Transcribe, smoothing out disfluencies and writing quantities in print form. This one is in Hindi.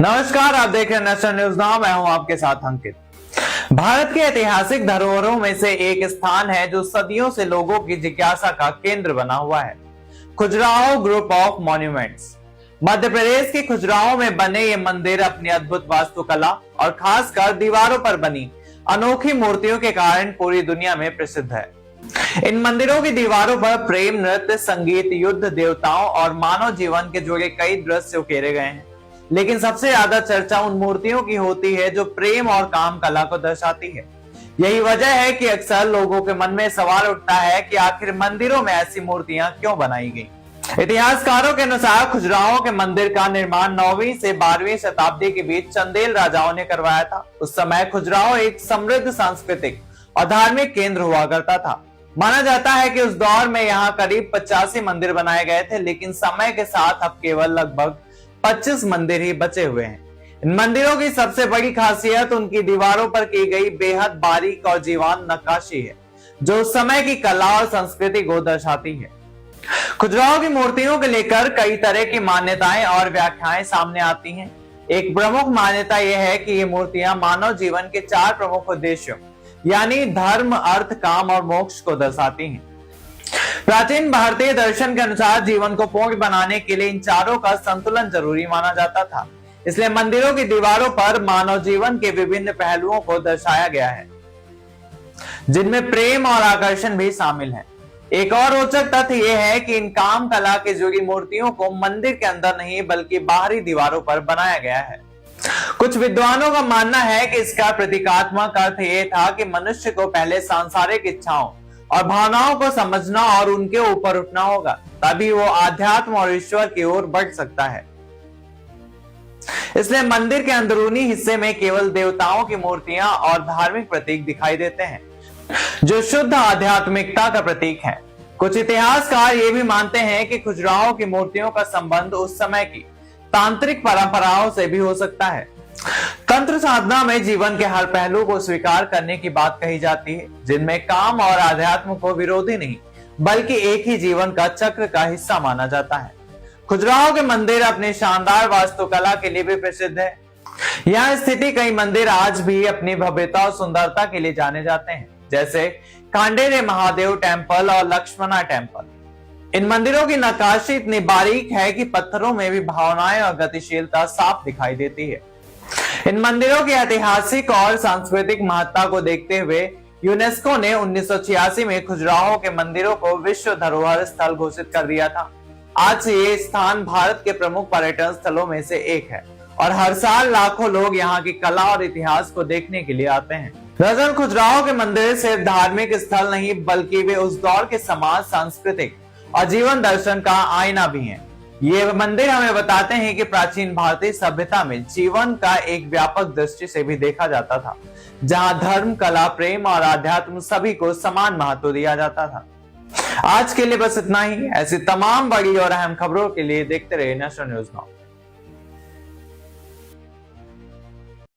नमस्कार, आप देख रहे हैं नेशनल न्यूज नाउ। मैं हूं आपके साथ अंकित। भारत के ऐतिहासिक धरोहरों में से एक स्थान है जो सदियों से लोगों की जिज्ञासा का केंद्र बना हुआ है, Khajuraho group of monuments. Madhya Pradesh के खजुराहो में बने ये मंदिर अपनी अद्भुत वास्तुकला और खासकर दीवारों पर बनी अनोखी मूर्तियों के कारण पूरी दुनिया में प्रसिद्ध है। इन मंदिरों की दीवारों पर प्रेम, नृत्य, संगीत, युद्ध, देवताओं और मानव जीवन के जुड़े कई दृश्य उकेरे गए हैं, लेकिन सबसे ज्यादा चर्चा उन मूर्तियों की होती है जो प्रेम और काम कला को दर्शाती है। यही वजह है कि अक्सर लोगों के मन में सवाल उठता है कि आखिर मंदिरों में ऐसी मूर्तियां क्यों बनाई गई। इतिहासकारों के अनुसार खजुराहो के मंदिर का निर्माण 9वीं से 12वीं शताब्दी के बीच चंदेल राजाओं ने करवाया था। उस समय खजुराहो एक समृद्ध सांस्कृतिक और धार्मिक केंद्र हुआ करता था। माना जाता है कि उस दौर में यहाँ करीब 85 मंदिर बनाए गए थे, लेकिन समय के साथ अब केवल लगभग 25 मंदिर ही बचे हुए हैं। इन मंदिरों की सबसे बड़ी खासियत उनकी दीवारों पर की गई बेहद बारीक और जीवंत नक्काशी है, जो उस समय की कला और संस्कृति को दर्शाती है। खजुराहो की मूर्तियों को लेकर कई तरह की मान्यताएं और व्याख्याएं सामने आती हैं। एक प्रमुख मान्यता यह है कि ये मूर्तियां मानव जीवन के 4 प्रमुख उद्देश्यों यानी धर्म, अर्थ, काम और मोक्ष को दर्शाती हैं। प्राचीन भारतीय दर्शन के अनुसार जीवन को पूर्ण बनाने के लिए इन चारों का संतुलन जरूरी माना जाता था, इसलिए मंदिरों की दीवारों पर मानव जीवन के विभिन्न पहलुओं को दर्शाया गया है, जिनमें प्रेम और आकर्षण भी शामिल है। एक और रोचक तथ्य यह है कि इन काम कला के जुड़ी मूर्तियों को मंदिर के अंदर नहीं बल्कि बाहरी दीवारों पर बनाया गया है। कुछ विद्वानों का मानना है कि इसका प्रतीकात्मक अर्थ यह था कि मनुष्य को पहले सांसारिक इच्छाओं और भावनाओं को समझना और उनके ऊपर उठना होगा, तभी वो आध्यात्म और ईश्वर की ओर बढ़ सकता है। इसलिए मंदिर के अंदरूनी हिस्से में केवल देवताओं की मूर्तियां और धार्मिक प्रतीक दिखाई देते हैं, जो शुद्ध आध्यात्मिकता का प्रतीक है। कुछ इतिहासकार ये भी मानते हैं कि खजुराहो की मूर्तियों का संबंध उस समय की तांत्रिक परंपराओं से भी हो सकता है। तंत्र साधना में जीवन के हर पहलू को स्वीकार करने की बात कही जाती है, जिनमें काम और आध्यात्म को विरोधी नहीं बल्कि एक ही जीवन का चक्र का हिस्सा माना जाता है। खजुराहो के मंदिर अपने शानदार वास्तुकला के लिए भी प्रसिद्ध है। यहाँ स्थित कई मंदिर आज भी अपनी भव्यता और सुंदरता के लिए जाने जाते हैं, जैसे कांडेरे महादेव टेम्पल और लक्ष्मणा टेम्पल। इन मंदिरों की नक्काशी इतनी बारीक है कि पत्थरों में भी भावनाएं और गतिशीलता साफ दिखाई देती है। इन मंदिरों की ऐतिहासिक और सांस्कृतिक महत्ता को देखते हुए यूनेस्को ने 1986 में खजुराहो के मंदिरों को विश्व धरोहर स्थल घोषित कर दिया था। आज से ये स्थान भारत के प्रमुख पर्यटन स्थलों में से एक है और हर साल लाखों लोग यहाँ की कला और इतिहास को देखने के लिए आते हैं। दरअसल खजुराहो के मंदिर सिर्फ धार्मिक स्थल नहीं बल्कि वे उस दौर के समाज, सांस्कृतिक और जीवन दर्शन का आईना भी हैं। ये मंदिर हमें बताते हैं कि प्राचीन भारतीय सभ्यता में जीवन का एक व्यापक दृष्टि से भी देखा जाता था, जहां धर्म, कला, प्रेम और आध्यात्म सभी को समान महत्व दिया जाता था। आज के लिए बस इतना ही। ऐसी तमाम बड़ी और अहम खबरों के लिए देखते रहिए नेशनल न्यूज नाउ।